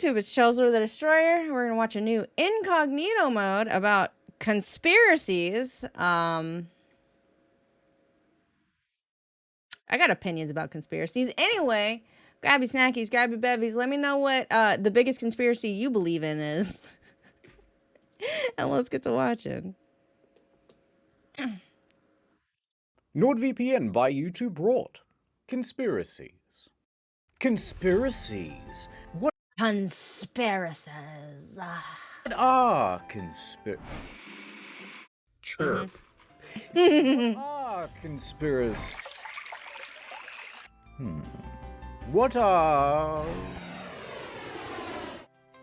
YouTube, it's Shelzer the Destroyer. We're gonna watch a new Incogneto mode about conspiracies. I got opinions about conspiracies. Anyway, grab your snackies, grab your bevies. Let me know what the biggest conspiracy you believe in is. And let's get to watching. NordVPN by YouTube brought conspiracies. Conspiracies? What Conspiracies. are Chirp. What are conspiracies? What are...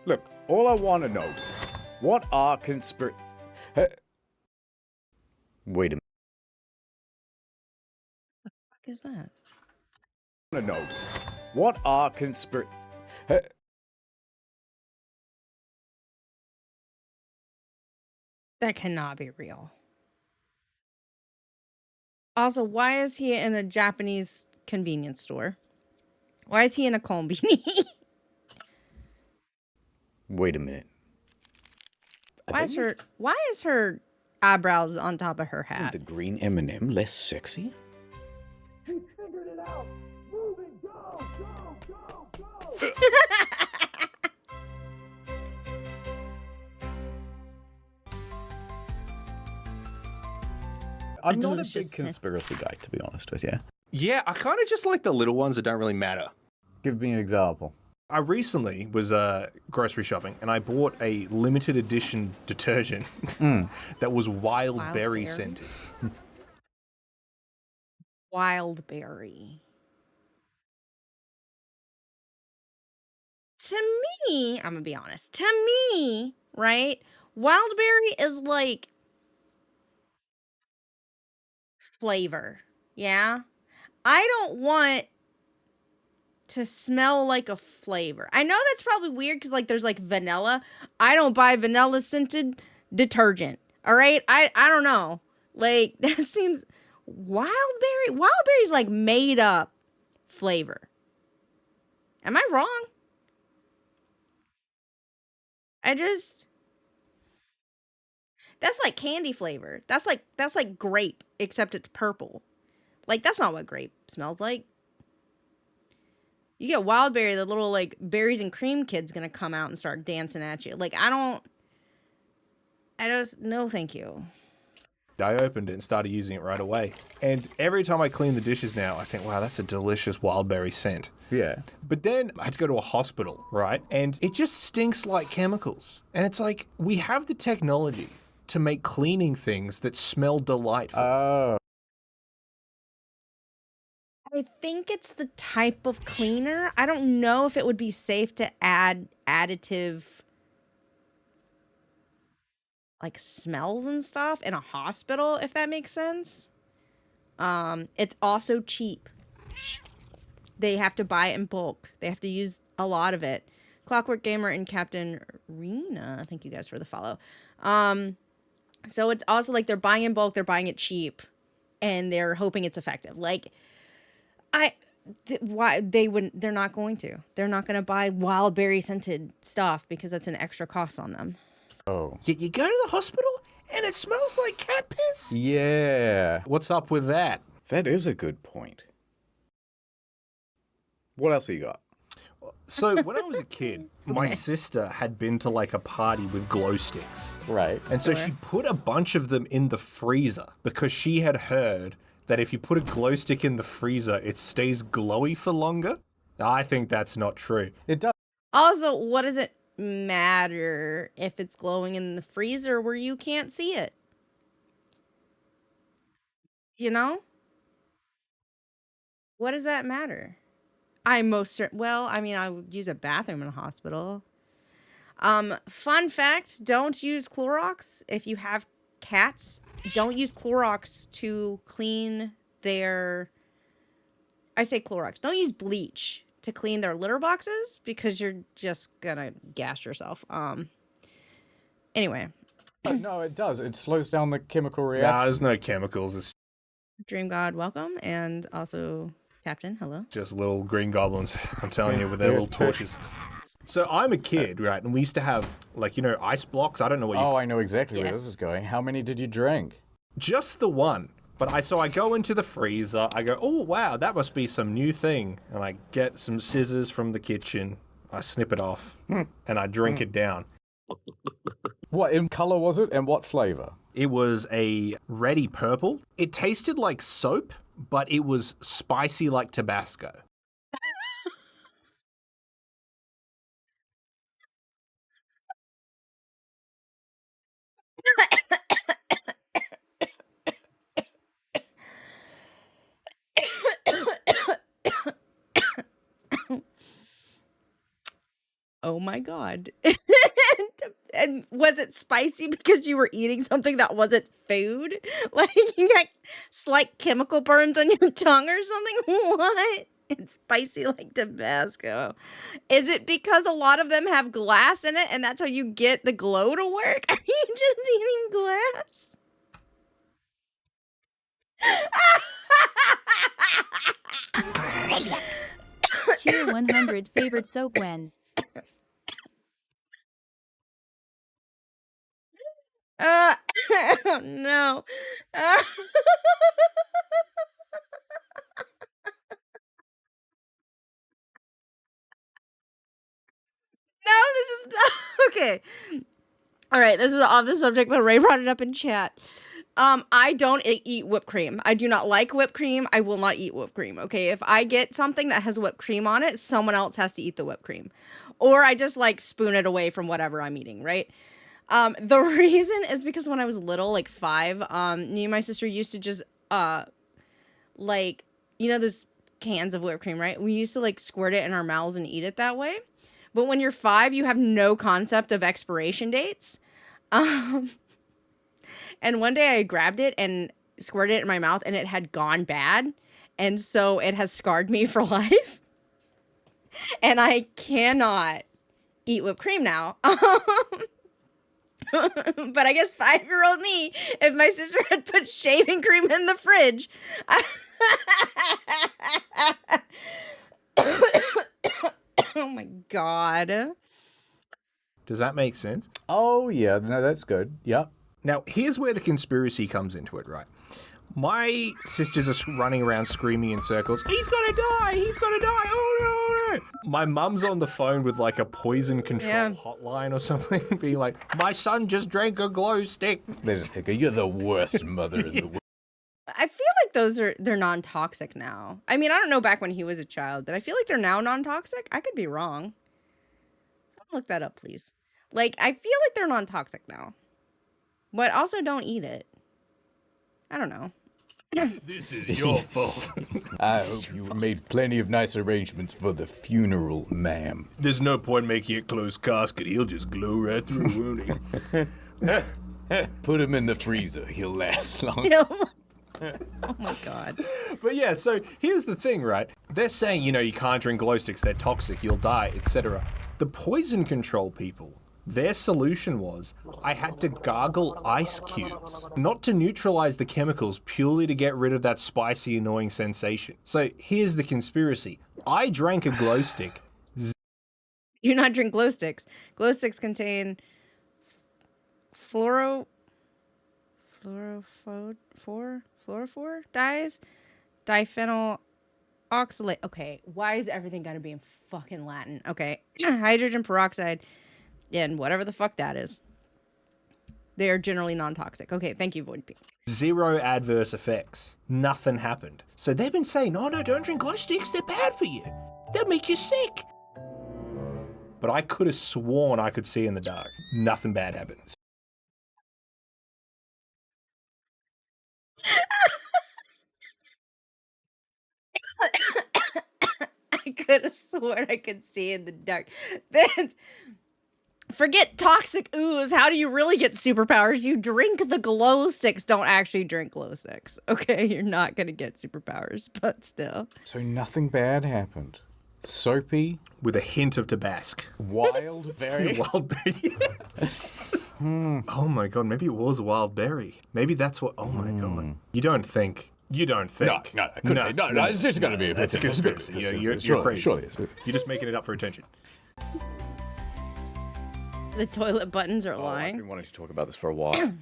Look, all I want to know is, what are Wait a minute. What is that? I want to know is, what are That cannot be real. Also, why is he in a Japanese convenience store? Why is he in a combini? Wait a minute. Why is her eyebrows on top of her Isn't hat? the green M&M less sexy? He figured it out! Moving, go, go, go, go! I'm not a delicious big scent. conspiracy guy, to be honest with you. Yeah, I kind of just like the little ones that don't really matter. Give me an example. I recently was grocery shopping and I bought a limited edition detergent that was wild berry berry? scented. Wild berry. To me, I'm gonna be honest. To me, right? Wild berry is like flavor. Yeah. I don't want to smell like a flavor. I know that's probably weird because like there's like vanilla. I don't buy vanilla scented detergent. All right. I don't know. Like that seems wild berry. Wild berry's like made up flavor. Am I wrong? That's like candy flavor. That's like grape, except it's purple. Like that's not what grape smells like. You get wild berry, the little like berries and cream kid's gonna come out and start dancing at you. Like no, thank you. I opened it and started using it right away. And every time I clean the dishes now, I think, wow, that's a delicious wild berry scent. Yeah. But then I had to go to a hospital, right? And it just stinks like chemicals. And it's like, we have the technology to make cleaning things that smell delightful. Oh. I think it's the type of cleaner. I don't know if it would be safe to add additive like smells and stuff in a hospital, if that makes sense. It's also cheap. They have to buy it in bulk. They have to use a lot of it. Clockwork Gamer and Captain Rena, thank you guys for the follow. So it's also like they're buying in bulk, they're buying it cheap, and they're hoping it's effective. Like they're not going to. They're not going to buy wild berry scented stuff because that's an extra cost on them. Oh. You go to the hospital and it smells like cat piss? Yeah. What's up with that? That is a good point. What else have you got? So when I was a kid, my sister had been to like a party with glow sticks. Right. And so she put a bunch of them in the freezer because she had heard that if you put a glow stick in the freezer, it stays glowy for longer. I think that's not true. It does. Also, what does it matter if it's glowing in the freezer where you can't see it? You know? What does that matter? I would use a bathroom in a hospital. Fun fact, don't use Clorox if you have cats. Don't use Clorox to clean their... I say Clorox. Don't use bleach to clean their litter boxes because you're just gonna gas yourself. Anyway. No, it does. It slows down the chemical Nah, reaction. there's no chemicals. It's Dream God, welcome. And also, Captain, hello. just little green goblins, I'm telling you, with their little torches. So I'm a kid, right? And we used to have, like, you know, ice blocks. I don't know what you Oh, I know exactly where Yes. this is going. How many did you drink? Just the one. But I go into the freezer. I go, oh, wow, that must be some new thing. And I get some scissors from the kitchen. I snip it off. And I drink it down. What in color was it and what flavor? It was a reddy purple. It tasted like soap, but it was spicy like Tabasco. Oh my god. And was it spicy because you were eating something that wasn't food? Like you got slight chemical burns on your tongue or something? What? It's spicy like Tabasco. Is it because a lot of them have glass in it and that's how you get the glow to work? Are you just eating glass? Cheer 100 favorite soap when. Oh no. No, this is okay. All right, this is off the subject, but Ray brought it up in chat. I don't eat whipped cream. I do not like whipped cream. I will not eat whipped cream. Okay, if I get something that has whipped cream on it, someone else has to eat the whipped cream, or I just like spoon it away from whatever I'm eating. Right. The reason is because when I was little, like 5, me and my sister used to just like, you know, those cans of whipped cream, right? We used to like squirt it in our mouths and eat it that way. But when you're 5, you have no concept of expiration dates. And one day I grabbed it and squirted it in my mouth and it had gone bad. And so it has scarred me for life. And I cannot eat whipped cream now. But I guess 5-year-old me, if my sister had put shaving cream in the fridge. Oh my God. Does that make sense? Oh, yeah. No, that's good. Yep. Now, here's where the conspiracy comes into it, right? My sisters are running around screaming in circles, he's gonna die, he's gonna die, oh no, no. My mum's on the phone with like a poison control hotline or something, being like, my son just drank a glow stick. They just go, you're the worst mother in the world. I feel like they're non-toxic now. I mean, I don't know back when he was a child, but I feel like they're now non-toxic. I could be wrong. Look that up, please. Like, I feel like they're non-toxic now. But also don't eat it. I don't know. This is your fault. I hope you made plenty of nice arrangements for the funeral, ma'am. There's no point making it closed casket. He'll just glow right through, won't he? Put him in the freezer. He'll last long. Oh my God. But yeah, so here's the thing, right? They're saying, you know, you can't drink glow sticks, they're toxic, you'll die, etc. The poison control people, their solution was, I had to gargle ice cubes, not to neutralize the chemicals, purely to get rid of that spicy, annoying sensation. So here's the conspiracy. I drank a glow stick. Do not drink glow sticks. Glow sticks contain fluorophore dyes, diphenyl oxalate. Okay, why is everything gotta be in fucking Latin? Okay, hydrogen peroxide and whatever the fuck that is. They are generally non-toxic. Okay, thank you, Void People. 0 adverse effects. Nothing happened. So they've been saying, oh no, don't drink glow sticks, they're bad for you. They'll make you sick. But I could have sworn I could see in the dark. Nothing bad happened. I could have sworn I could see in the dark. That's... Forget toxic ooze. How do you really get superpowers? You drink the glow sticks. Don't actually drink glow sticks. Okay, you're not going to get superpowers, but still. So nothing bad happened. Soapy, With a hint of Tabasco. wild berry. Wild berry. Oh my god, maybe it was a wild berry. Maybe that's what. Oh my god. You don't think. You don't think. No, it couldn't be. No, it's just going to be. That's a conspiracy. You're crazy. Surely it's. You're just making it up for attention. The toilet buttons are I've lying. been wanting to talk about this for a while.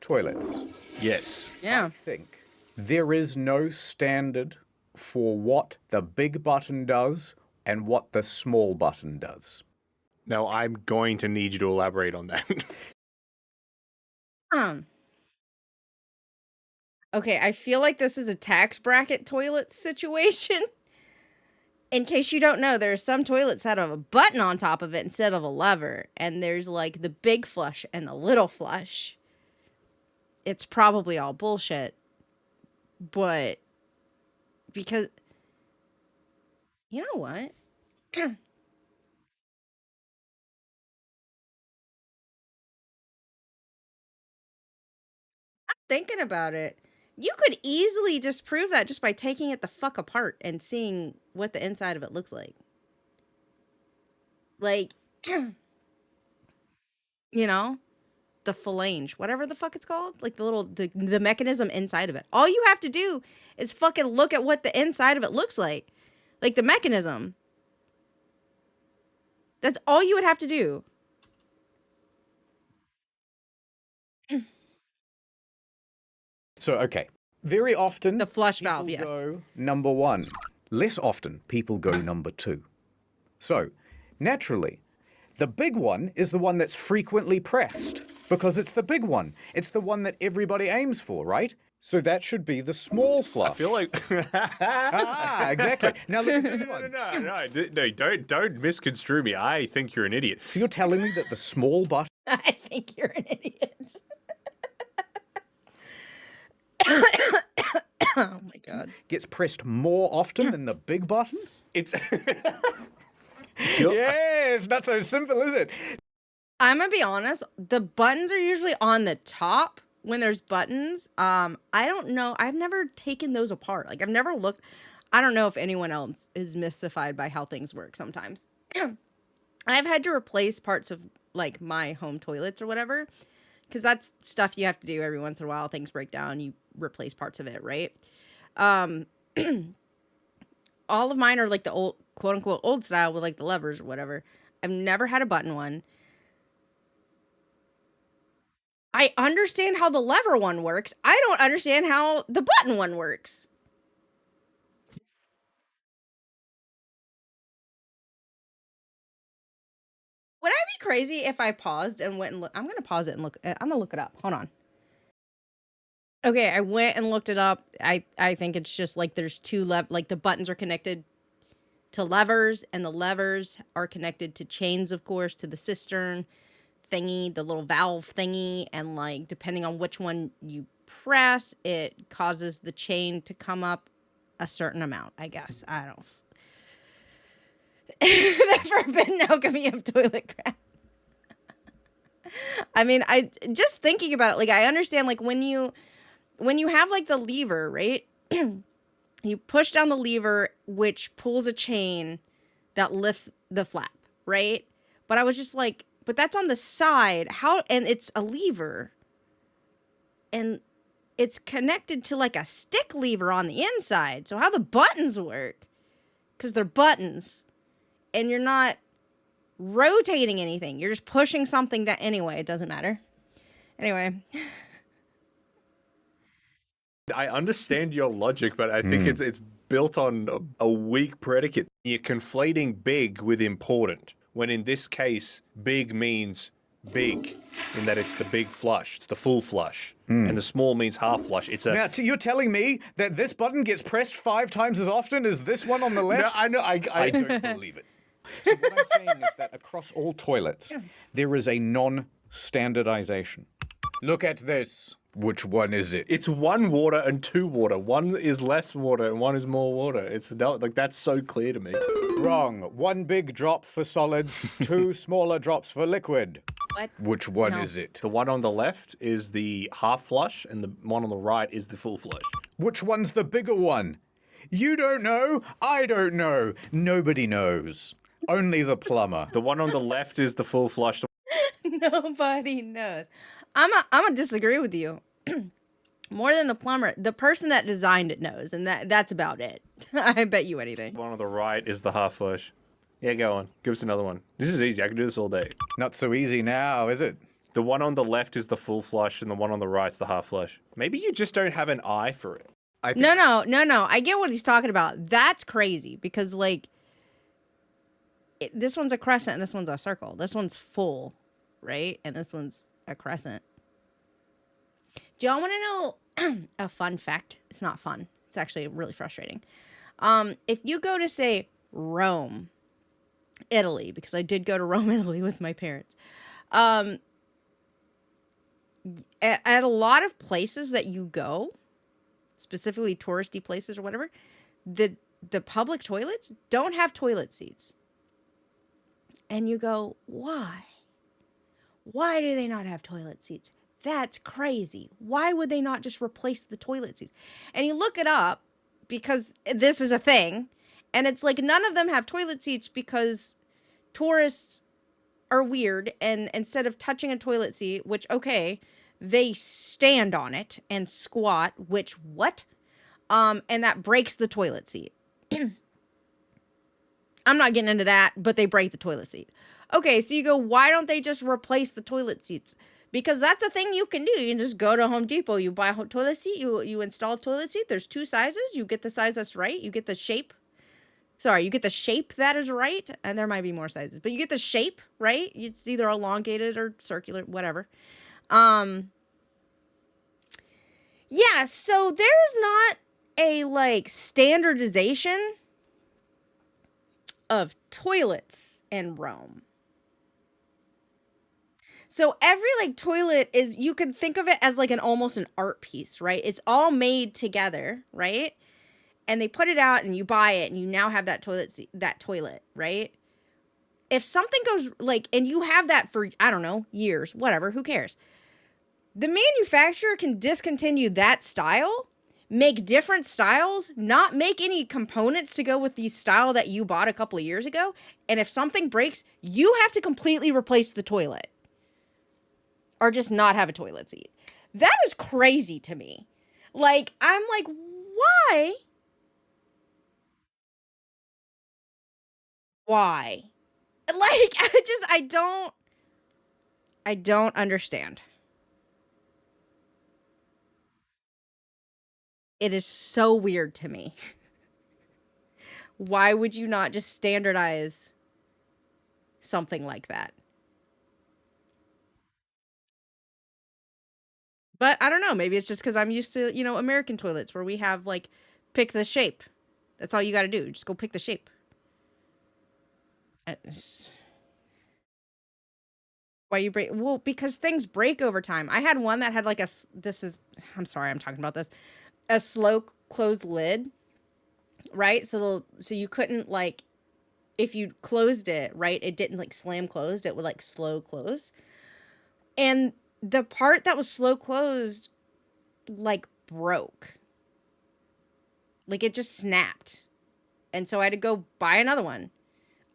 Toilets. Yes. Yeah. I think there is no standard for what the big button does and what the small button does. Now, I'm going to need you to elaborate on that. Okay, I feel like this is a tax bracket toilet situation. In case you don't know, there are some toilets that have a button on top of it instead of a lever. And there's like the big flush and the little flush. It's probably all bullshit. But because you know what? Thinking about it, you could easily disprove that just by taking it the fuck apart and seeing what the inside of it looks like. Like, you know, the phalange, whatever the fuck it's called, like the mechanism inside of it. All you have to do is fucking look at what the inside of it looks like the mechanism. That's all you would have to do. So, okay. Very often, The flush people valve, yes. go number one. Less often, people go number two. So, naturally, the big one is the one that's frequently pressed because it's the big one. It's the one that everybody aims for, right? So that should be the small flush. I feel like exactly. Now look at this one. no, don't misconstrue me. I think you're an idiot. So you're telling me that the small button I think you're an idiot. Oh my god. gets pressed more often than the big button? It's Yeah, it's not so simple, is it? I'm gonna be honest, the buttons are usually on the top when there's buttons. I don't know. I've never taken those apart. Like I've never looked. I don't know if anyone else is mystified by how things work sometimes. I've had to replace parts of like my home toilets or whatever. Because that's stuff you have to do every once in a while. Things break down, you replace parts of it, right? All of mine are like the old, quote unquote, old style with like the levers or whatever. I've never had a button one. I understand how the lever one works. I don't understand how the button one works. Would I be crazy if I paused and went and look? I'm going to pause it and look. I'm going to look it up. Hold on. Okay, I went and looked it up. I think it's just like there's two like the buttons are connected to levers and the levers are connected to chains, of course, to the cistern thingy, the little valve thingy, and like depending on which one you press, it causes the chain to come up a certain amount, I guess. I don't the forbidden alchemy of toilet crap. I mean, I just thinking about it, like I understand like when you have like the lever, right? You push down the lever which pulls a chain that lifts the flap, right? But I was just like, but that's on the side. How, and it's a lever. And it's connected to like a stick lever on the inside. So how the buttons work? Cuz they're buttons. And you're not rotating anything. You're just pushing something down. Anyway, it doesn't matter. Anyway. I understand your logic, but I think it's built on a weak predicate. You're conflating big with important, when in this case, big means big, in that it's the big flush, it's the full flush, and the small means half flush. It's a Now, you're telling me that this button gets pressed 5 times as often as this one on the left? No, I know. I don't believe it. So what I'm saying is that across all toilets, there is a non-standardization. Look at this. Which one is it? It's one water and two water. One is less water and one is more water. It's not, like that's so clear to me. Wrong. 1 big drop for solids, 2 smaller drops for liquid. What? Which one No. is it? The one on the left is the half flush, and the one on the right is the full flush. Which one's the bigger one? You don't know. I don't know. Nobody knows. Only the plumber. The one on the left is the full flush. Nobody knows. I'm gonna disagree with you. More than the plumber, the person that designed it knows, and that's about it. I bet you anything. The one on the right is the half flush. Yeah, go on. Give us another one. This is easy. I can do this all day. Not so easy now, is it? The one on the left is the full flush, and the one on the right's the half flush. Maybe you just don't have an eye for it. I think No. I get what he's talking about. That's crazy because, like, this one's a crescent and this one's a circle. This one's full, right? And this one's a crescent. Do y'all want to know a fun fact? It's not fun. It's actually really frustrating. If you go to, say, Rome, Italy, because I did go to Rome, Italy with my parents. At a lot of places that you go, specifically touristy places or whatever, the public toilets don't have toilet seats. And you go, why? Why do they not have toilet seats? That's crazy. Why would they not just replace the toilet seats? And you look it up because this is a thing. And it's like none of them have toilet seats because tourists are weird. And instead of touching a toilet seat, which, okay, they stand on it and squat, which what? And that breaks the toilet seat. I'm not getting into that, but they break the toilet seat. Okay, so you go, why don't they just replace the toilet seats? Because that's a thing you can do. You can just go to Home Depot, you buy a toilet seat, you install a toilet seat. There's 2 sizes. You get the size that's right. You get the shape. Sorry, you get the shape that is right. And there might be more sizes, but you get the shape, right? It's either elongated or circular, whatever. Yeah, so there's not a, like, standardization of toilets in Rome. So every, like, toilet is, you can think of it as like almost an art piece, right? It's all made together, right? And they put it out and you buy it and you now have that toilet, right? If something goes, like, and you have that for, I don't know, years, whatever, who cares? The manufacturer can discontinue that style, make different styles, not make any components to go with the style that you bought a couple of years ago. And if something breaks, you have to completely replace the toilet. Or just not have a toilet seat. That is crazy to me. Like, I'm like, why? Why? Like, I don't understand. It is so weird to me. Why would you not just standardize something like that? But I don't know. Maybe it's just because I'm used to, American toilets where we have, like, pick the shape. That's all you got to do. Just go pick the shape. Why you break? Well, because things break over time. I had one that had, like, I'm sorry, I'm talking about this. A slow closed lid, right? So you couldn't, like, if you closed it, right, it didn't, like, slam closed. It would, like, slow close. And the part that was slow closed, like, broke. Like, it just snapped. And so I had to go buy another one.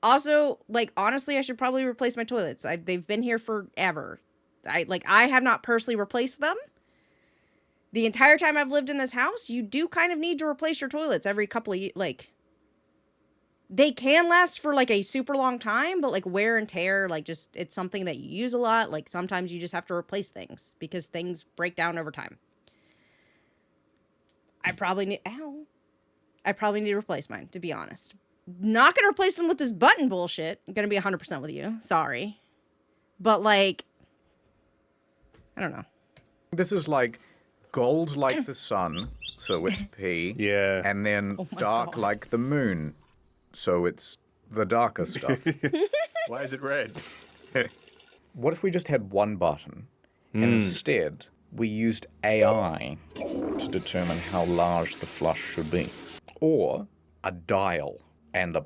Also, like, honestly, I should probably replace my toilets. They've been here forever. I have not personally replaced them. The entire time I've lived in this house, you do kind of need to replace your toilets every couple of years. Like, they can last for, like, a super long time, but, like, wear and tear, like, just, it's something that you use a lot. Like, sometimes you just have to replace things because things break down over time. I probably need to replace mine, to be honest. Not gonna replace them with this button bullshit. I'm gonna be 100% with you. Sorry. But, like, I don't know. This is like gold like the sun, so it's P. Yeah. And then Oh my dark God. like the moon, so it's the darker stuff. Why is it red? What if we just had one button, and instead we used AI to determine how large the flush should be? Or a dial and a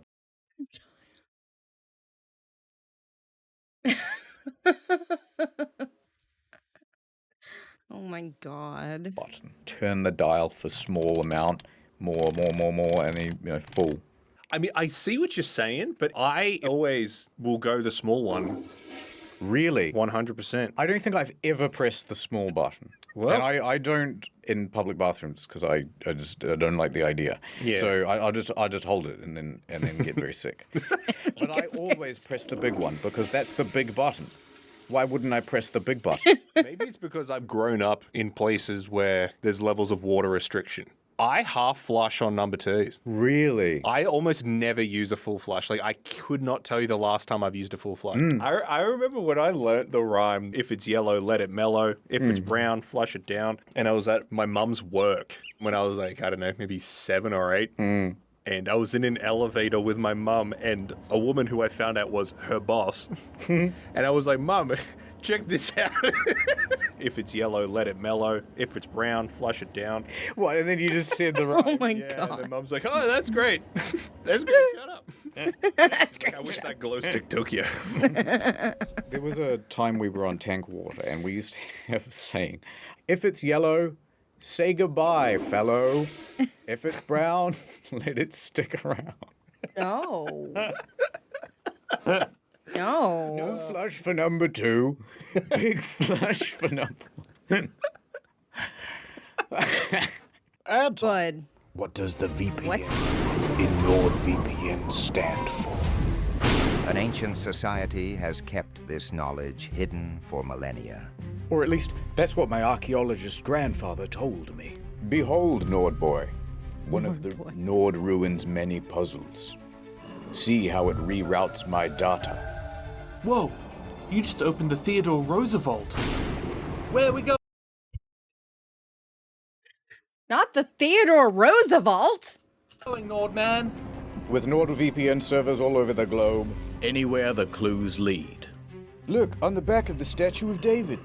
Oh my God. button. Turn the dial for small amount, more, and then, full. I mean, I see what you're saying, but I always will go the small one. Really? 100%. I don't think I've ever pressed the small button. Well, And I don't in public bathrooms because I don't like the idea. Yeah. So I just hold it and then get very sick. But I always press the big one because that's the big button. Why wouldn't I press the big button? maybe it's because I've grown up in places where there's levels of water restriction. I half flush on number twos. Really? I almost never use a full flush. Like, I could not tell you the last time I've used a full flush. I remember when I learnt the rhyme, if it's yellow, let it mellow. If it's brown, flush it down. And I was at my mum's work when I was like, I don't know, maybe 7 or 8. And I was in an elevator with my mum and a woman who I found out was her boss. And I was like, Mum, check this out. If it's yellow, let it mellow. If it's brown, flush it down. What? And then you just said the Oh right. my Yeah, and god. then Mum's like, oh, that's great. That's great. Shut up. That's great. I wish that glow stick took you. There was a time we were on tank water and we used to have a saying, if it's yellow, say goodbye, fellow. If it's brown, let it stick around. No. No. No flush for number 2. Big flush for number 1. Bud. What does the VPN What? in NordVPN stand for? An ancient society has kept this knowledge hidden for millennia. Or at least, that's what my archaeologist grandfather told me. Behold, Nord Boy, one of the Nord ruins' many puzzles. See how it reroutes my data. Whoa, you just opened the Theodore Roosevelt. Where we go? Not the Theodore Roosevelt. Going, Nordman? With NordVPN servers all over the globe, anywhere the clues lead. Look, on the back of the statue of David.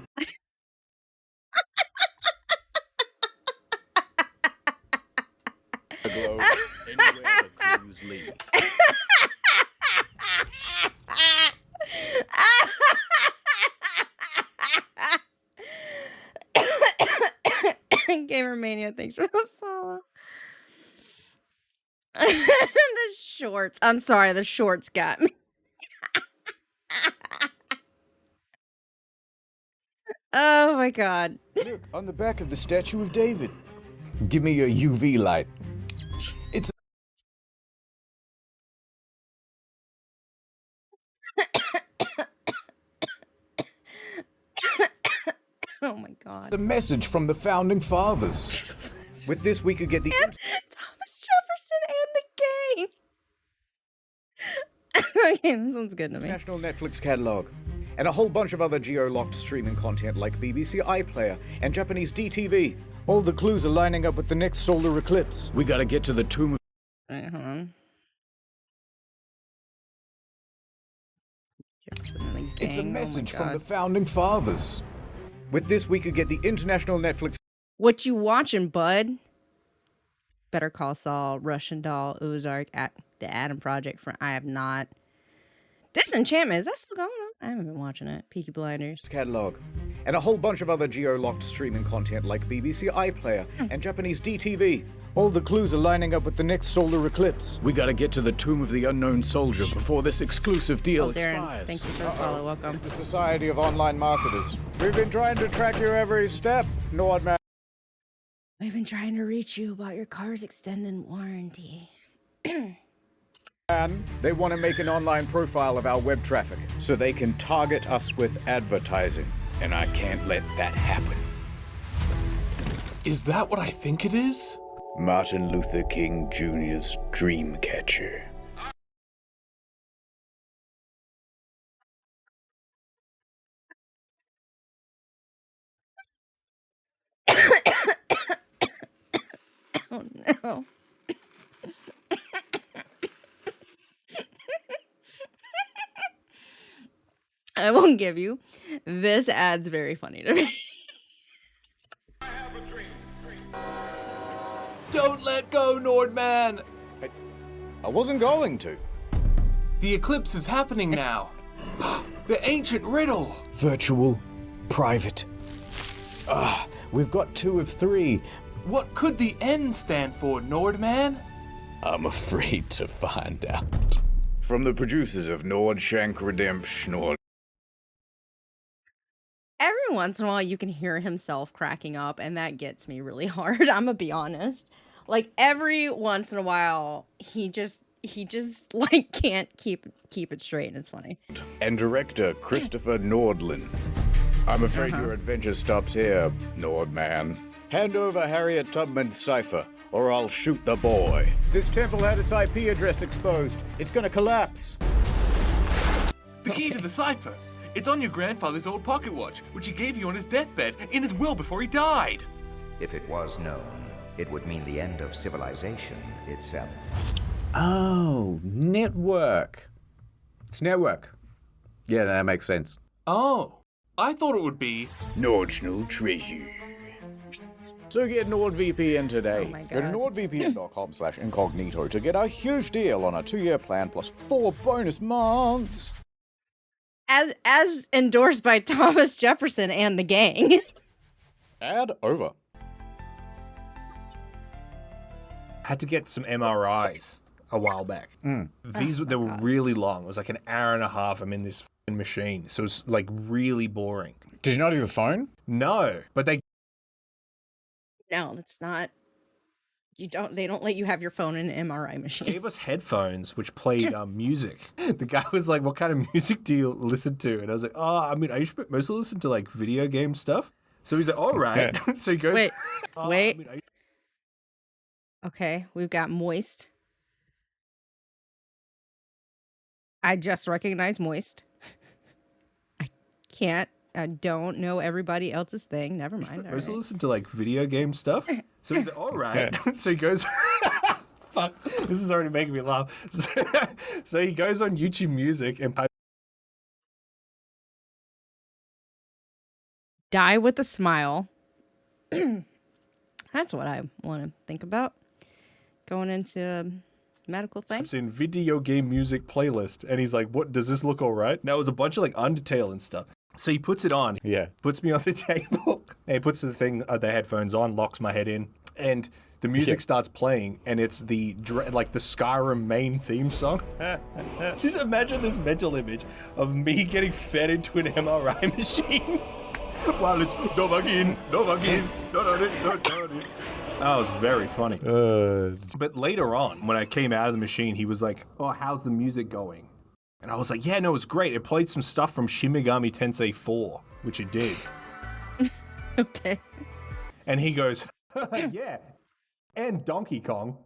The globe, anywhere the clues lead. Gamer Mania, thanks for the follow. The shorts. I'm sorry, the shorts got me. Oh my god. Look, on the back of the statue of David. Give me your UV light. It's Oh my god. a message from the founding fathers. With this, we could get the Thomas Jefferson and the gang. Okay, this one's good to me. National Netflix catalog, and a whole bunch of other geo-locked streaming content like BBC iPlayer and Japanese DTV. All the clues are lining up with the next solar eclipse. We gotta get to the tomb of Alright, hold on. Jefferson and the It's a gang, oh my message from the God. founding fathers. With this, we could get the international Netflix What you watching, bud? Better Call Saul, Russian Doll, Ozark, The Adam Project. I have not. Disenchantment, is that still going on? I haven't been watching it. Peaky Blinders. catalog, and a whole bunch of other geo-locked streaming content like BBC iPlayer and Japanese DTV. All the clues are lining up with the next solar eclipse. We gotta get to the tomb of the unknown soldier before this exclusive deal Oh, Darren, expires. thank you for the follow. Welcome. It's the Society of Online Marketers. We've been trying to track your every step, Nordman. We've been trying to reach you about your car's extended warranty. They want to make an online profile of our web traffic so they can target us with advertising. And I can't let that happen. Is that what I think it is? Martin Luther King Jr.'s Dreamcatcher. Oh no. I won't give you. This ad's very funny to me. Don't let go, Nordman! I wasn't going to. The eclipse is happening now. The ancient riddle! Virtual, private. We've got 2 of 3. What could the N stand for, Nordman? I'm afraid to find out. From the producers of Nordshank Redemption, Every once in a while, you can hear himself cracking up, and that gets me really hard. I'm gonna be honest. Like every once in a while, he just like can't keep it straight, and it's funny. And director Christopher Nordlin. I'm afraid your adventure stops here, Nordman. Hand over Harriet Tubman's cipher, or I'll shoot the boy. This temple had its IP address exposed. It's gonna collapse. The key to the cipher. It's on your grandfather's old pocket watch, which he gave you on his deathbed in his will before he died. If it was known, it would mean the end of civilization itself. Oh, network. It's network. Yeah, that makes sense. Oh, I thought it would be Nordschnul treasure. So get NordVPN today. Oh my Go to God. nordvpn.com/incognito to get a huge deal on a 2-year plan plus 4 bonus months. As endorsed by Thomas Jefferson and the gang. Ad over. Had to get some MRIs a while back. These they were really long. It was like an hour and a half. I'm in this f***ing machine, so it was like really boring. Did you not have a phone? No, but they No, that's not. They don't let you have your phone in an MRI machine. gave us headphones which played music. The guy was like, "What kind of music do you listen to?" And I was like, "Oh, I mean, I used to mostly listen to like video game stuff." So he's like, "All right." So he goes, Wait, "Oh, wait. I mean, Okay, we've got Moist. I just recognize Moist. I don't know everybody else's thing. Never mind. All mostly right. listen to like video game stuff." So he's like, "All right." So he goes, "Fuck, this is already making me laugh." So he goes on YouTube Music and Die with a smile. That's what I want to think about. Going into a medical thing. types in video game music playlist, and he's like, "What does this look all right?" Now it was a bunch of like Undertale and stuff. So he puts it on. Yeah. Puts me on the table. And he puts the headphones on, locks my head in, and the music starts playing, and it's the Skyrim main theme song. Just imagine this mental image of me getting fed into an MRI machine while it's Dovahkiin, Dovahkiin, Dovahkiin. That was very funny. But later on, when I came out of the machine, he was like, "Oh, how's the music going?" And I was like, "Yeah, no, it's great. It played some stuff from Shin Megami Tensei 4, which it did." Okay. And he goes, "Yeah, and Donkey Kong."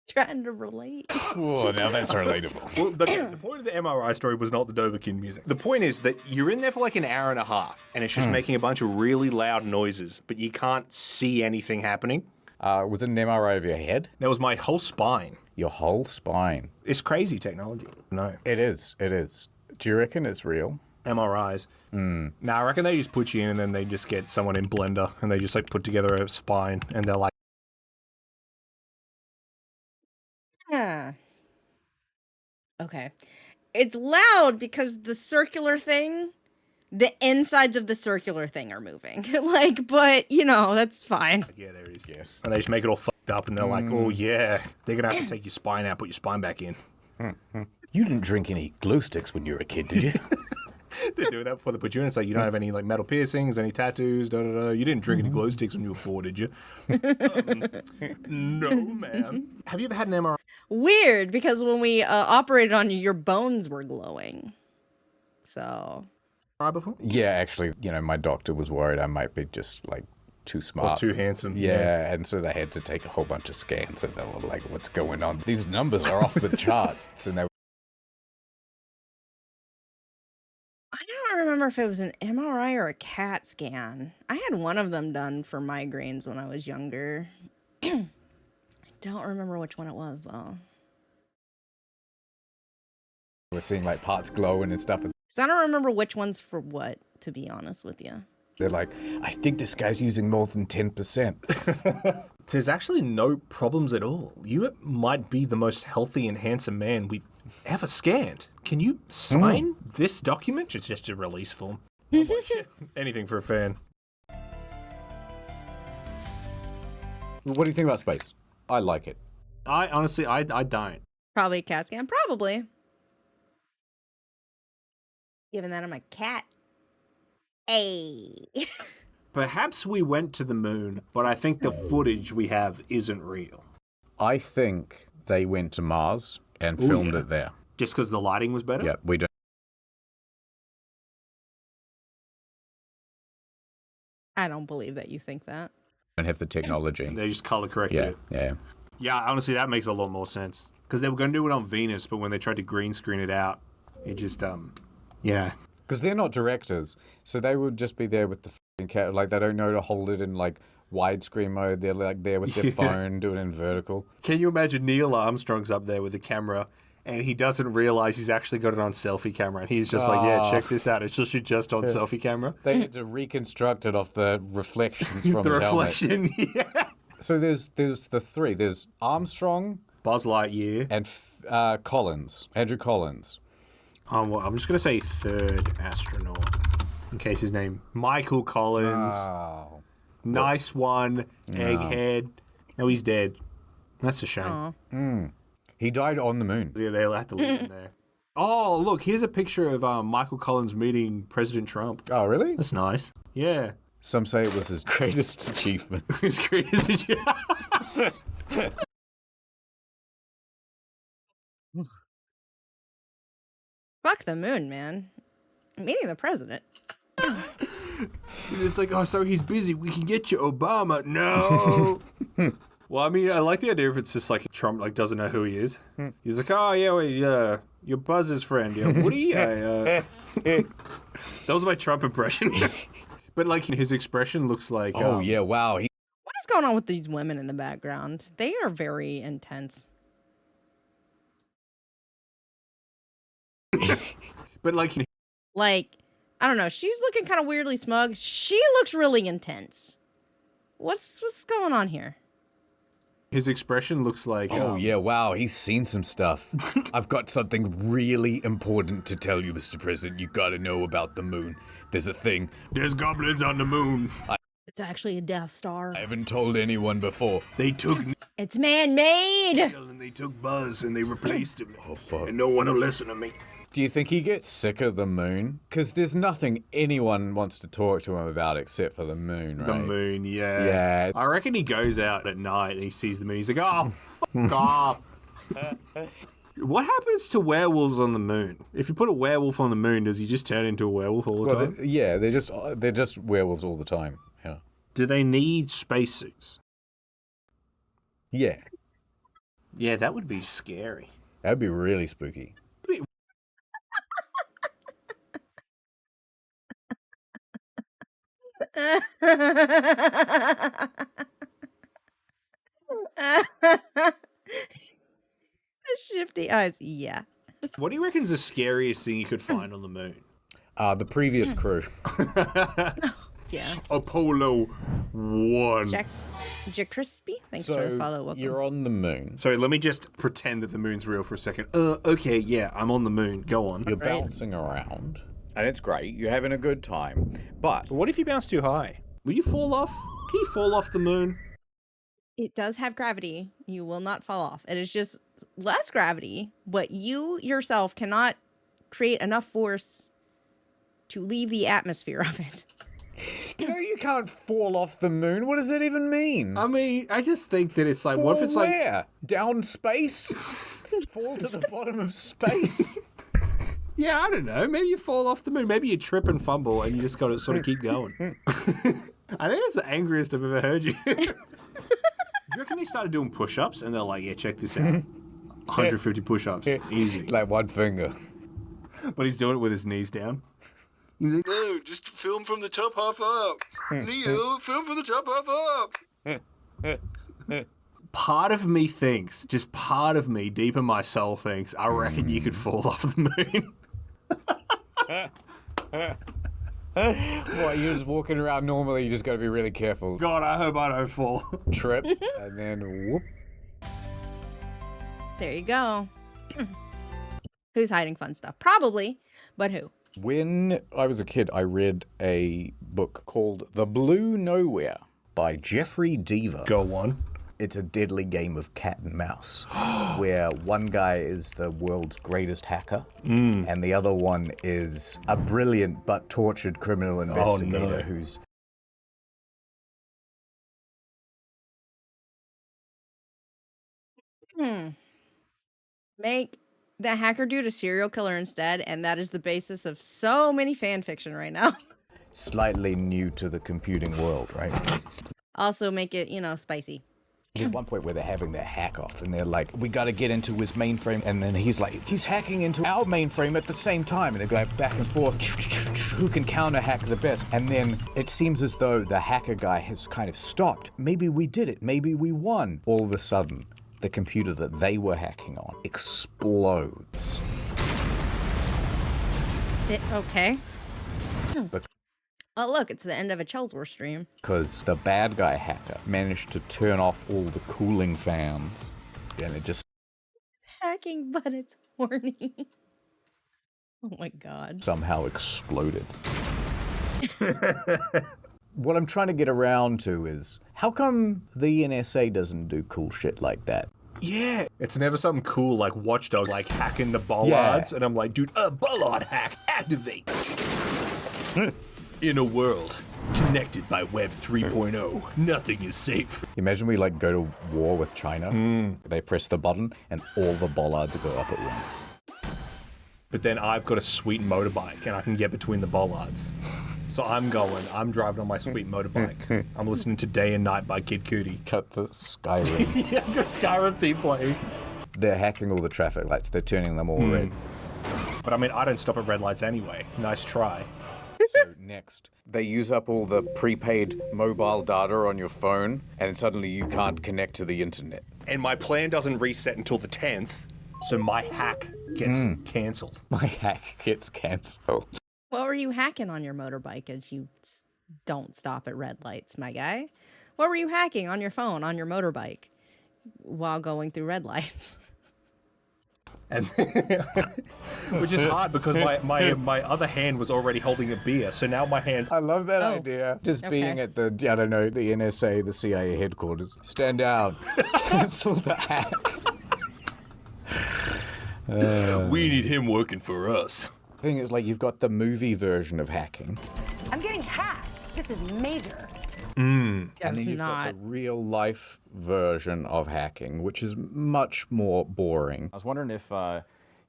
Trying to relate. Oh, now that's relatable. Well, the point of the MRI story was not the Dovahkiin music. The point is that you're in there for like an hour and a half, and it's just making a bunch of really loud noises, but you can't see anything happening. Was it an MRI of your head? That was my whole spine. Your whole spine. It's crazy technology. No. It is. It is. Do you reckon it's real? MRIs. Now I reckon they just put you in and then they just get someone in Blender and they just like put together a spine and they're like, Yeah. Okay. It's loud because the circular thing, the insides of the circular thing are moving. Like, but that's fine. "Yeah, there it is." Yes. And they just make it all fucked up and they're like, "Oh yeah, they're gonna have to take your spine out, put your spine back in." You didn't drink any glow sticks when you were a kid, did you? They're doing that before they put you in. It's like, you don't have any like metal piercings, any tattoos, da da da. You didn't drink any glow sticks when you were 4, did you? No, man. Have you ever had an MRI Weird, because when we operated on you, your bones were glowing. So, before? Yeah, actually, my doctor was worried I might be just like too smart. Or too handsome? Yeah, and so they had to take a whole bunch of scans and they were like, what's going on? These numbers are off the charts. And they I don't remember if it was an MRI or a CAT scan. I had one of them done for migraines when I was younger. I don't remember which one it was, though. were seeing like parts glowing and stuff. And So I don't remember which one's for what, to be honest with you. they're like, I think this guy's using more than 10%. There's actually no problems at all. You might be the most healthy and handsome man we've ever scanned. Can you sign this document? It's just a release form. I'm like, shit, anything for a fan. What do you think about space? I like it. I honestly, I don't. Probably a CAT scan. Probably. Given that I'm a cat. Hey. Perhaps we went to the moon, but I think the footage we have isn't real. I think they went to Mars and filmed yeah. it there. Just because the lighting was better? Yeah, we I don't believe that you think that. don't have the technology. They just color corrected Yeah, it. yeah. Yeah, honestly, that makes a lot more sense. Because they were going to do it on Venus, but when they tried to green screen it out, it just, yeah. Because they're not directors, so they would just be there with the f***ing cat. Like, they don't know to hold it in, like, widescreen mode. They're, like, there with their phone, doing it in vertical. Can you imagine Neil Armstrong's up there with the camera, and he doesn't realize he's actually got it on selfie camera, and he's just like, yeah, check this out. It's just on selfie camera. They had to reconstruct it off the reflections from The his helmet. reflection, yeah. So there's the three. There's Armstrong Buzz Lightyear. and Collins, Andrew Collins. Well, I'm just going to say third astronaut, in case his name, Michael Collins. Oh. Nice one, egghead. No, he's dead. That's a shame. Aw. He died on the moon. Yeah, they'll have to leave him there. Oh, look, here's a picture of Michael Collins meeting President Trump. Oh, really? That's nice. Yeah. Some say it was his greatest achievement. His greatest achievement. Fuck the moon, man. Meeting the president. It's like, oh, so he's busy. We can get you Obama. No. Well, I mean, I like the idea if it's just like Trump like doesn't know who he is. He's like, oh yeah, well, you're Buzz's friend. Yeah, Woody. That was my Trump impression. But like his expression looks like. Oh, yeah, wow. What is going on with these women in the background? They are very intense. But like. Like, I don't know. She's looking kind of weirdly smug. She looks really intense. What's going on here? His expression looks like. Oh, yeah, wow. He's seen some stuff. I've got something really important to tell you, Mr. President. You gotta know about the moon. There's a thing. There's goblins on the moon. It's actually a Death Star. I haven't told anyone before. They took It's man-made. Neil and they took Buzz and they replaced him. Oh, fuck. And no one will listen to me. Do you think he gets sick of the moon? Because there's nothing anyone wants to talk to him about except for the moon, right? The moon, yeah. Yeah. I reckon he goes out at night and he sees the moon. He's like, oh, fuck off. What happens to werewolves on the moon? If you put a werewolf on the moon, does he just turn into a werewolf all the time? Yeah, they're just werewolves all the time. Yeah. Do they need spacesuits? Yeah. Yeah, that would be scary. That'd be really spooky. The shifty eyes. Yeah. What do you reckon's the scariest thing you could find on the moon? The previous crew. Yeah. Apollo 1. Jack Crispy. Thanks for the follow. Welcome. You're on the moon. Sorry, let me just pretend that the moon's real for a second. Okay, yeah, I'm on the moon. Go on. You're bouncing around. And it's great. You're having a good time. But But what if you bounce too high? Will you fall off? Can you fall off the moon? It does have gravity. You will not fall off. It is just less gravity, but you yourself cannot create enough force to leave the atmosphere of it. you know you can't fall off the moon. What does that even mean? I mean, I just think that it's like, Fall what if it's like, where? Down space? Fall to the bottom of space? yeah, I don't know. Maybe you fall off the moon. Maybe you trip and fumble and you just got to sort of keep going. I think that's the angriest I've ever heard you. Do you reckon they started doing push-ups and they're like, yeah, check this out. 150 push-ups. Easy. Like one finger. But he's doing it with his knees down. He's like, no, just film from the top half up. Neo, film from the top half up. Part of me thinks, just part of me, deep in my soul thinks, I reckon you could fall off the moon. What, you're just walking around normally, you just gotta be really careful. God, I hope I don't fall. Trip, and then whoop. There you go. Who's hiding fun stuff? Probably, but who? When I was a kid, I read a book called The Blue Nowhere by Jeffrey Deaver. Go on. It's a deadly game of cat and mouse, where one guy is the world's greatest hacker, and the other one is a brilliant but tortured criminal investigator who's... Make the hacker dude a serial killer instead, and that is the basis of so many fan fiction right now. slightly new to the computing world, right? Also make it, spicy. There's one point where they're having their hack off and they're like, we gotta get into his mainframe. And then he's like, he's hacking into our mainframe at the same time. And they're going back and forth. Who can counter hack the best? And then it seems as though the hacker guy has kind of stopped. Maybe we did it. Maybe we won. All of a sudden, the computer that they were hacking on explodes. Okay. Oh, look, it's the end of a Chelsworth stream. Because the bad guy hacker managed to turn off all the cooling fans. And it just Hacking, but it's horny. Oh my god. somehow exploded. What I'm trying to get around to is, how come the NSA doesn't do cool shit like that? Yeah. It's never something cool like Watchdog, like hacking the bollards. And I'm like, dude, bollard hack, activate. In a world connected by Web 3.0, nothing is safe. Imagine we like go to war with China. They press the button and all the bollards go up at once. But then I've got a sweet motorbike and I can get between the bollards. So I'm driving on my sweet motorbike. I'm listening to Day and Night by Kid Cudi. Cut the Skyrim. Yeah, I've got Skyrim theme playing. They're hacking all the traffic lights. They're turning them all red. But I mean, I don't stop at red lights anyway. Nice try. So next, they use up all the prepaid mobile data on your phone, and suddenly you can't connect to the internet. And my plan doesn't reset until the 10th, so my hack gets cancelled. My hack gets cancelled. What were you hacking on your motorbike as you don't stop at red lights, my guy? What were you hacking on your phone, on your motorbike, while going through red lights? And which is hard because my other hand was already holding a beer, so now my hand's... I love that idea. Just being at the, I don't know, the NSA, the CIA headquarters. Stand down. Cancel the hack. We need him working for us. Thing is, like, you've got the movie version of hacking. I'm getting hacked. This is major. And then It's you've not. got the real life version of hacking, which is much more boring. I was wondering if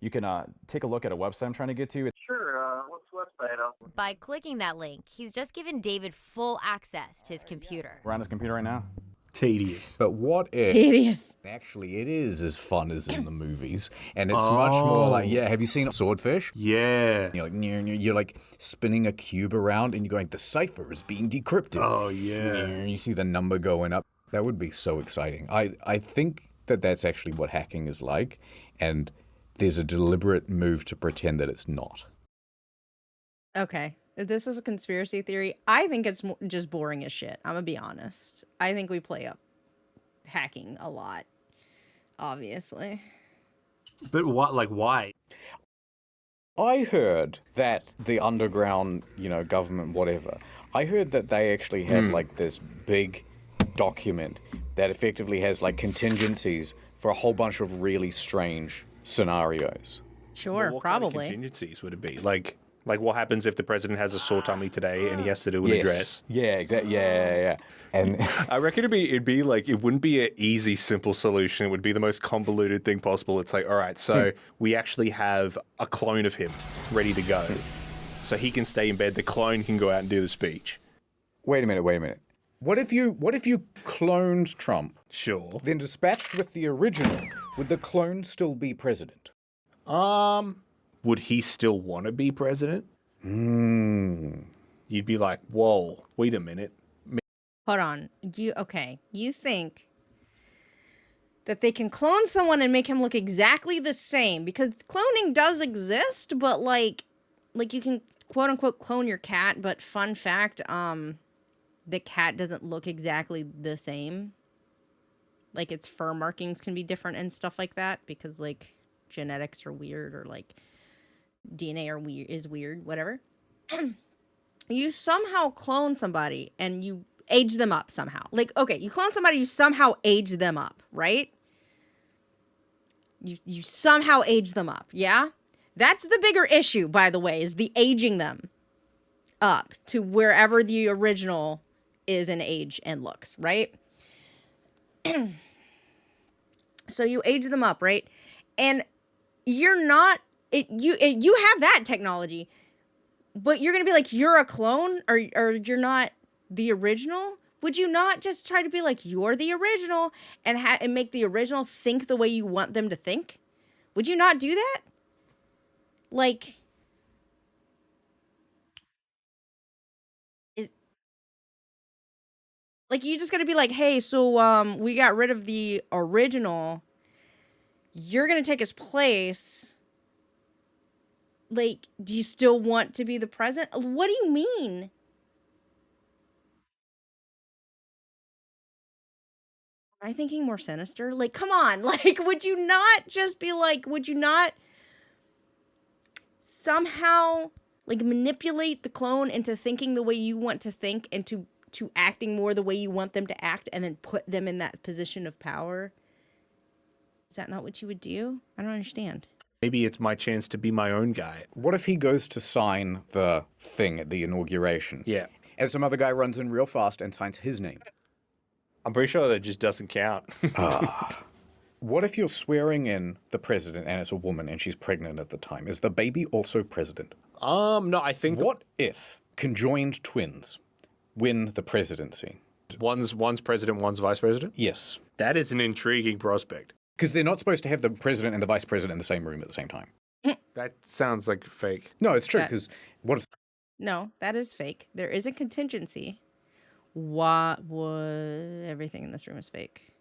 you can take a look at a website I'm trying to get to. Sure, what's the website? By clicking that link, he's just given David full access to his computer. We're on his computer right now. Tedious. But what if Tedious. actually it is as fun as in the movies, and it's much more like, have you seen Swordfish? Yeah. You're like spinning a cube around and you're going, the cipher is being decrypted. Oh, yeah. And you see the number going up. That would be so exciting. I think that that's actually what hacking is like, and there's a deliberate move to pretend that it's not. Okay, this is a conspiracy theory. I think it's just boring as shit. I'm gonna be honest. I think we play up hacking a lot, obviously. But what? Like, why? I heard that the underground, government, whatever, I heard that they actually have like this big document that effectively has like contingencies for a whole bunch of really strange scenarios. Sure, Well, what probably. kind of contingencies would it be? Like what happens if the president has a sore tummy today and he has to do an address? Yeah, exactly. Yeah. And I reckon it'd be like, it wouldn't be an easy, simple solution. It would be the most convoluted thing possible. It's like, all right, so we actually have a clone of him ready to go. So he can stay in bed. The clone can go out and do the speech. Wait a minute. What if you cloned Trump? Sure. Then dispatched with the original, would the clone still be president? Would he still want to be president? You'd be like, whoa, wait a minute. Hold on. You think that they can clone someone and make him look exactly the same? Because cloning does exist, but like you can quote unquote clone your cat, but fun fact, the cat doesn't look exactly the same. Like its fur markings can be different and stuff like that because like genetics are weird or like DNA is weird, whatever. You somehow clone somebody and you age them up somehow. Like, okay, you clone somebody, you somehow age them up, right? You somehow age them up, yeah? That's the bigger issue, by the way, is the aging them up to wherever the original is in age and looks, right? So you age them up, right? And you're not you have that technology, but you're gonna be like, you're a clone, or you're not the original. Would you not just try to be like, you're the original, and make the original think the way you want them to think? Would you not do that? Like, you just gotta be like, hey, so we got rid of the original. You're gonna take his place. Like, do you still want to be the president? What do you mean? Am I thinking more sinister? Like, come on. Like, would you not just be like, would you not somehow like manipulate the clone into thinking the way you want to think, and to acting more the way you want them to act, and then put them in that position of power? Is that not what you would do? I don't understand. Maybe it's my chance to be my own guy. What if he goes to sign the thing at the inauguration? Yeah. And some other guy runs in real fast and signs his name. I'm pretty sure that just doesn't count. What if you're swearing in the president and it's a woman and she's pregnant at the time? Is the baby also president? No, I think... What if conjoined twins win the presidency? One's president, one's vice president? Yes. That is an intriguing prospect. Because they're not supposed to have the president and the vice president in the same room at the same time. That sounds like fake. No, it's true, because what if... No, that is fake. There is a contingency. What would... Everything in this room is fake.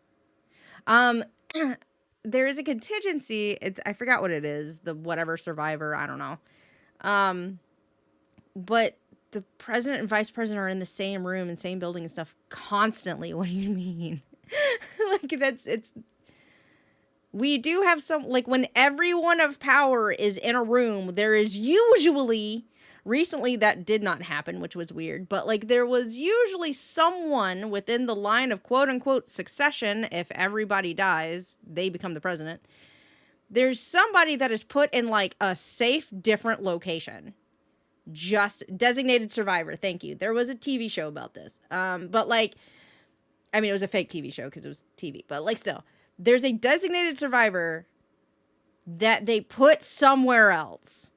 There is a contingency. I forgot what it is. The whatever survivor, I don't know. But the president and vice president are in the same room and same building and stuff constantly. What do you mean? Like, it's... We do have some, like, when everyone of power is in a room, there is usually, recently that did not happen, which was weird, but, like, there was usually someone within the line of quote-unquote succession. If everybody dies, they become the president. There's somebody that is put in, like, a safe, different location. Just designated survivor. Thank you. There was a TV show about this. But, like, I mean, it was a fake TV show because it was TV, but, like, still. There's a designated survivor that they put somewhere else.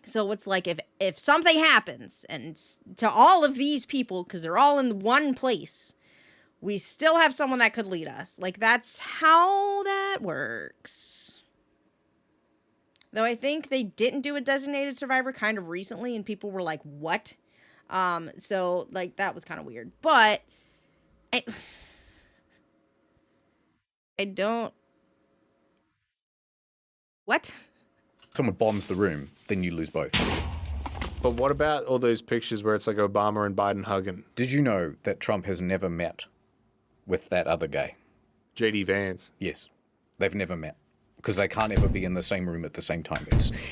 So it's like, if something happens, and to all of these people, because they're all in one place, we still have someone that could lead us. Like, that's how that works. Though I think they didn't do a designated survivor kind of recently, and people were like, what? So, like, that was kind of weird. But... I don't... What? Someone bombs the room, then you lose both. But what about all those pictures where it's like Obama and Biden hugging? Did you know that Trump has never met with that other guy? JD Vance? Yes. They've never met. Because they can't ever be in the same room at the same time.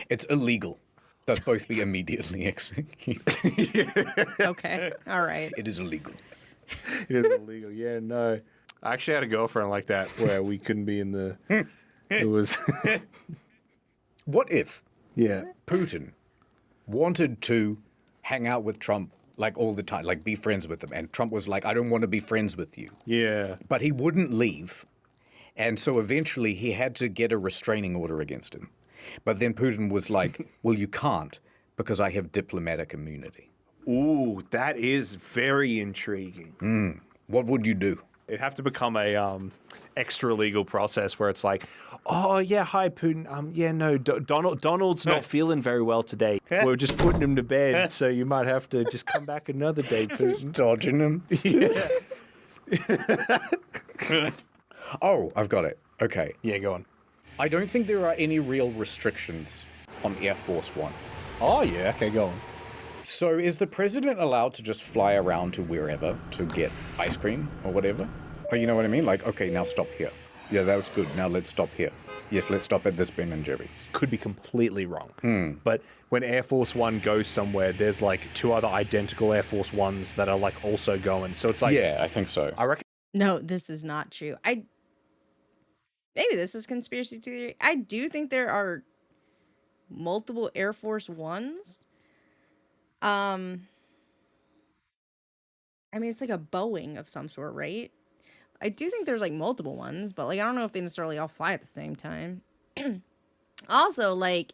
It's illegal. They'll both be immediately executed. Okay. All right. It is illegal. It is illegal. Yeah, no. I actually had a girlfriend like that where we couldn't be in the... It was... What if Yeah. Putin wanted to hang out with Trump like all the time, like be friends with him, and Trump was like, I don't want to be friends with you. Yeah. But he wouldn't leave. And so eventually he had to get a restraining order against him. But then Putin was like, well, you can't because I have diplomatic immunity. Ooh, that is very intriguing. What would you do? It'd have to become a extra legal process where it's like, oh yeah, hi Putin. Yeah, no, Donald's not feeling very well today. We're just putting him to bed, so you might have to just come back another day, Putin. Dodging him. Yeah. Oh, I've got it. Okay. Yeah, go on. I don't think there are any real restrictions on Air Force One. Oh yeah, okay, go on. So is the president allowed to just fly around to wherever to get ice cream or whatever? Oh, you know what I mean? Like, okay, now stop here. Yeah, that was good. Now let's stop here. Yes, let's stop at this Ben and Jerry's. Could be completely wrong. But when Air Force One goes somewhere, there's like 2 other identical Air Force Ones that are like also going. So it's like, Yeah, I think so. I reckon. No, this is not true. Maybe this is conspiracy theory. I do think there are multiple Air Force Ones. I mean, it's like a Boeing of some sort, right? I do think there's like multiple ones, but like I don't know if they necessarily all fly at the same time. Also, like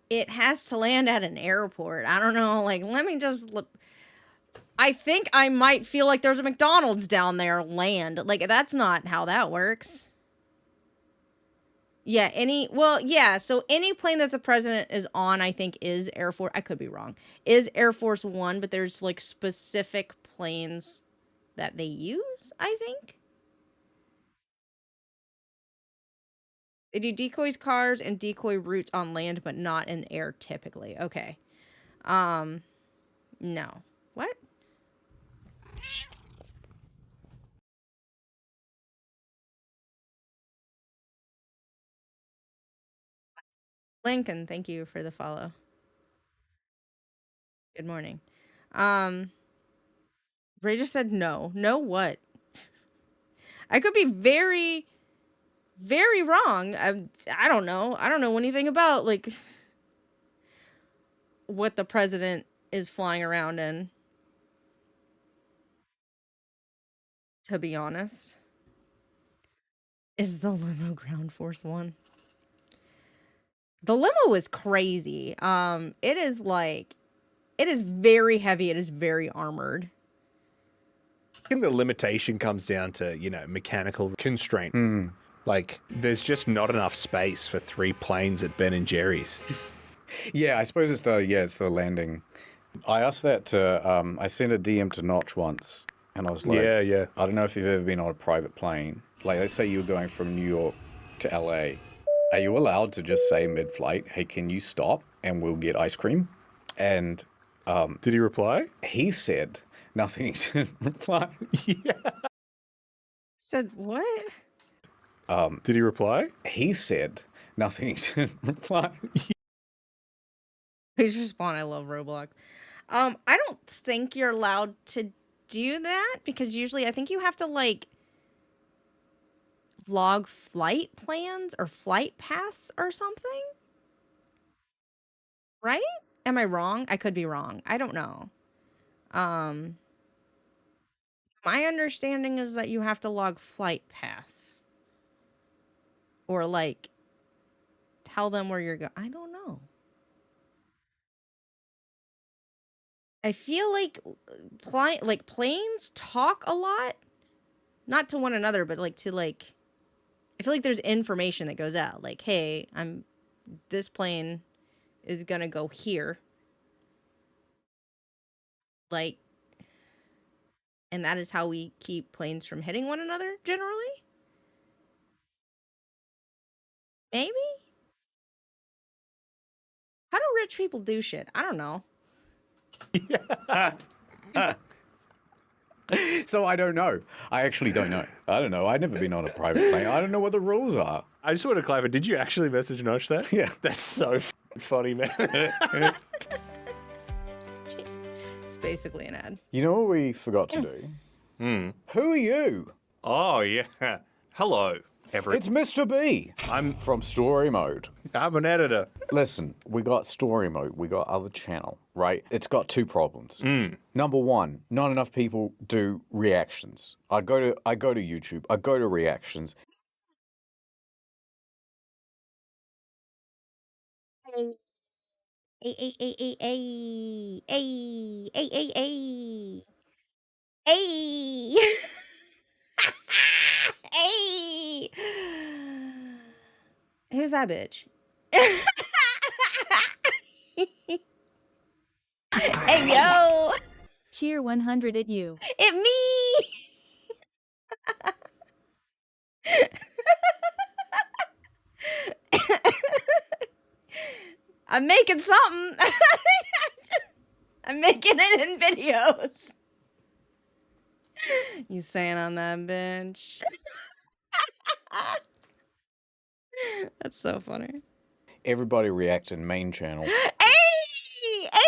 it has to land at an airport. I don't know, like let me just look. I think I might feel like there's a McDonald's down there land. Like that's not how that works. Yeah, so any plane that the president is on, I think is Air Force. I could be wrong. Is Air Force One, but there's like specific planes that they use, I think. They do decoys, cars, and decoy routes on land, but not in air typically. Okay. No. What? Lincoln, thank you for the follow. Good morning. Ray just said no. No what? I could be very, very wrong. I don't know. I don't know anything about like what the president is flying around in. To be honest, is the limo Ground Force One? The limo is crazy. It is very heavy. It is very armored. I think the limitation comes down to, mechanical constraint. Like, there's just not enough space for 3 planes at Ben and Jerry's. Yeah, I suppose it's the landing. I asked that to, I sent a DM to Notch once, and I was like, yeah. I don't know if you've ever been on a private plane. Like, let's say you were going from New York to LA. Are you allowed to just say mid-flight, hey, can you stop and we'll get ice cream? And did he reply? He said nothing. He didn't reply. Yeah. Said what? Did he reply? He said nothing. He didn't reply. Please respond. I love Roblox. I don't think you're allowed to do that because usually I think you have to like log flight plans or flight paths or something. Right? Am I wrong? I could be wrong. I don't know. My understanding is that you have to log flight paths. Or like tell them where you're going. I don't know. I feel like planes talk a lot. Not to one another, but like to like I feel like there's information that goes out. Like, hey, this plane is gonna go here. Like, and that is how we keep planes from hitting one another, generally? Maybe? How do rich people do shit? I don't know. So I don't know. I actually don't know. I don't know. I've never been on a private plane. I don't know what the rules are. I just want to clarify, did you actually message Notch that? Yeah. That's so funny, man. It's basically an ad. You know what we forgot to do? Who are you? Oh, yeah. Hello, everyone. It's Mr. B. I'm from Story Mode. I'm an editor. Listen, we got Story Mode. We got other channel, right? It's got 2 problems. Number 1, not enough people do reactions. I go to YouTube. I go to reactions. Hey. Hey. Who's that bitch? Hey, yo. Cheer 100 at you. It me. I'm making something. I'm making it in videos. You saying on that bitch? That's so funny. Everybody Reactin main channel. Hey! Hey!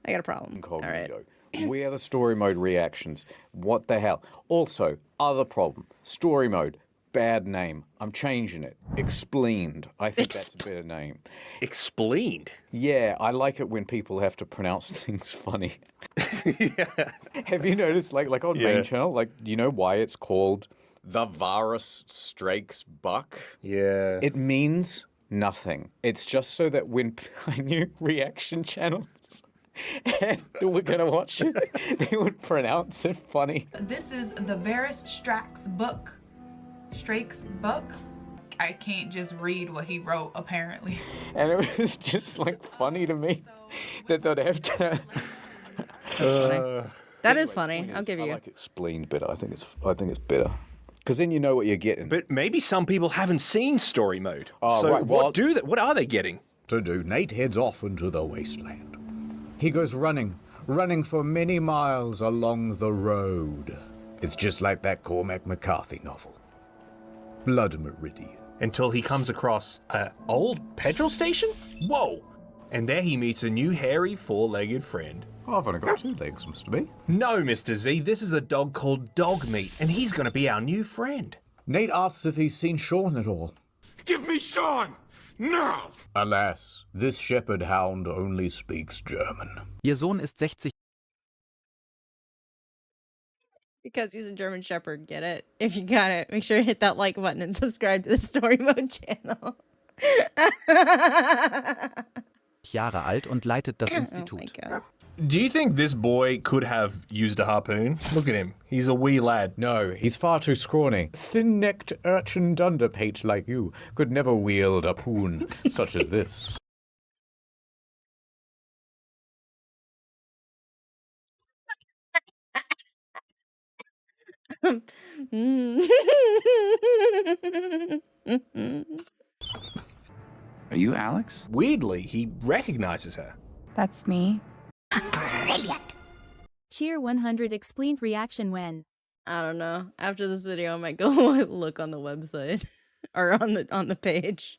I got a problem. All right. Incogneto. Where are the story mode reactions? What the hell? Also, other problem. Story mode. Bad name. I'm changing it. Explained. I think that's a better name. Explained? Yeah, I like it when people have to pronounce things funny. Yeah. Have you noticed, like on main channel, like, do you know why it's called The Varus Strikes Buck? Yeah. It means nothing. It's just so that when I knew reaction channels and we're gonna watch it, they would pronounce it funny. This is the Varus Strax book. Strake's book. I can't just read what he wrote, apparently. And it was just like funny to me that they'd have to. That's funny. That is funny. I'll give you. I like explained better. I think it's better. Because then you know what you're getting. But maybe some people haven't seen story mode. Oh, so right. Well, what are they getting? To do, Nate heads off into the wasteland. He goes running for many miles along the road. It's just like that Cormac McCarthy novel. Blood Meridian. Until he comes across an old petrol station? Whoa! And there he meets a new hairy four-legged friend. I've only got 2 legs, Mr. B. No, Mr. Z, this is a dog called Dogmeat, and he's gonna be our new friend. Nate asks if he's seen Sean at all. Give me Sean! Now! Alas, this shepherd hound only speaks German. Ihr Sohn ist 60. Because he's a German Shepherd, get it? If you got it, make sure to hit that like button and subscribe to the Story Mode channel. Jahre alt und leitet das Institut. Oh my God. Do you think this boy could have used a harpoon? Look at him. He's a wee lad. No, he's far too scrawny. Thin-necked urchin dunderpate like you could never wield a poon such as this. Are you Alex? Weirdly, he recognizes her. That's me. Brilliant. Cheer 100 explained reaction when. I don't know. After this video, I might go look on the website or on the page.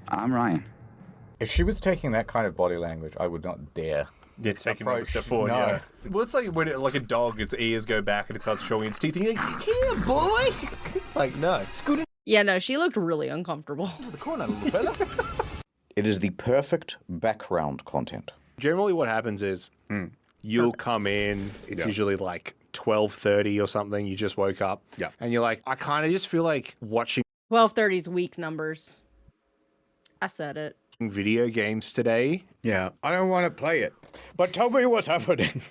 I'm Ryan. If she was taking that kind of body language, I would not dare. Yeah, take another approach. step forward, No. yeah. Well, it's like when like a dog, its ears go back and it starts showing its teeth, and you're like, here, boy! Like, no. Scoot Yeah, no, she looked really uncomfortable. into the corner, little fella. It is the perfect background content. Generally what happens is you'll come in, it's usually like 12:30 or something, you just woke up. Yeah. And you're like, I kind of just feel like watching 12:30's weak numbers. I said it. video games today. Yeah, I don't want to play it, but tell me what's happening.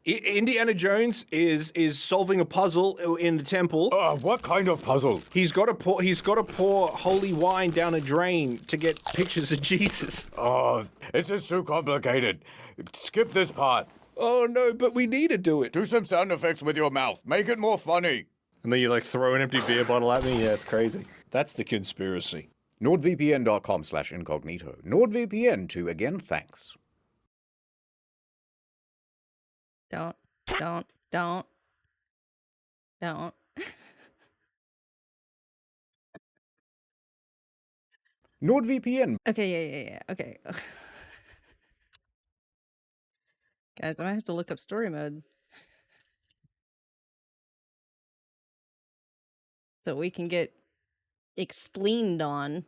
Indiana Jones is solving a puzzle in the temple. What kind of puzzle? He's got to pour holy wine down a drain to get pictures of Jesus. Oh, it's just too complicated. Skip this part. Oh no, but we need to do it. Do some sound effects with your mouth. Make it more funny. And then you like throw an empty beer bottle at me. Yeah, it's crazy. That's the conspiracy. NordVPN.com/incognito. NordVPN to again, thanks. Don't. NordVPN. Okay, yeah. Okay. Guys, I might have to look up story mode. So we can get explained on.